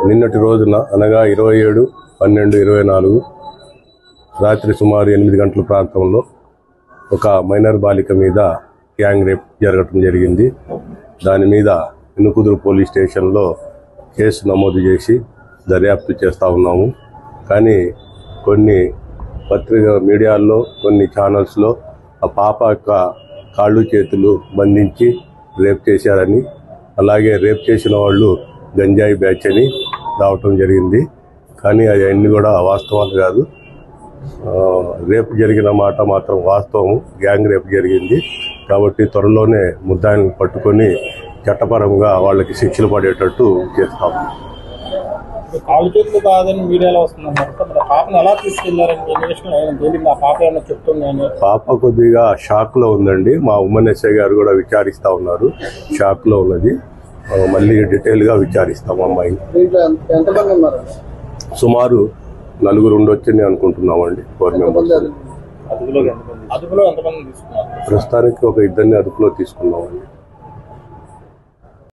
నిన్నటి రోజున అనగా 27/12/24 రాత్రి సుమారు 8 గంటల ప్రాంతంలో ఒక మైనర్ బాలిక మీద గ్యాంగ్ రేప్ జరగటం జరిగింది. దాని మీద ఇనుకుదురు పోలీస్ స్టేషన్లో కేసు నమోదు చేసి దర్యాప్తు చేస్తూ ఉన్నాము. కానీ కొన్ని మీడియాల్లో కొన్ని ఛానల్స్లో ఆ పాప యొక్క కాళ్ళు చేతులు బంధించి రేప్ చేశారని, అలాగే రేప్ చేసిన వాళ్ళు గంజాయి బ్యాచ్ అని రావటం జరిగింది. కానీ అవన్నీ కూడా వాస్తవాలు కాదు. రేపు జరిగిన మాట మాత్రం వాస్తవం. గ్యాంగ్ రేపు జరిగింది కాబట్టి త్వరలోనే ముద్దాయిలను పట్టుకొని చట్టపరంగా వాళ్ళకి శిక్షలు పడేటట్టు చేస్తాము. కాళ్ళు చేతులు కాదని మీడియాలో వస్తుందన్నారు. పాపను ఎలా తీసుకెళ్లారని చెప్తున్నాను. పాప కొద్దిగా షాక్ లో ఉందండి. మా ఉమ్మన్ ఎస్ఐ గారు కూడా విచారిస్తా ఉన్నారు. షాక్ లో ఉన్నది. మళ్ళీ డీటెయిల్ గా విచారిస్తాము. అమ్మాయి సుమారు 4 ఉండొచ్చని అనుకుంటున్నామండి. 4 మెంబర్స్. ప్రస్తుతానికి ఒక 2 అదుపులో తీసుకున్నామండి.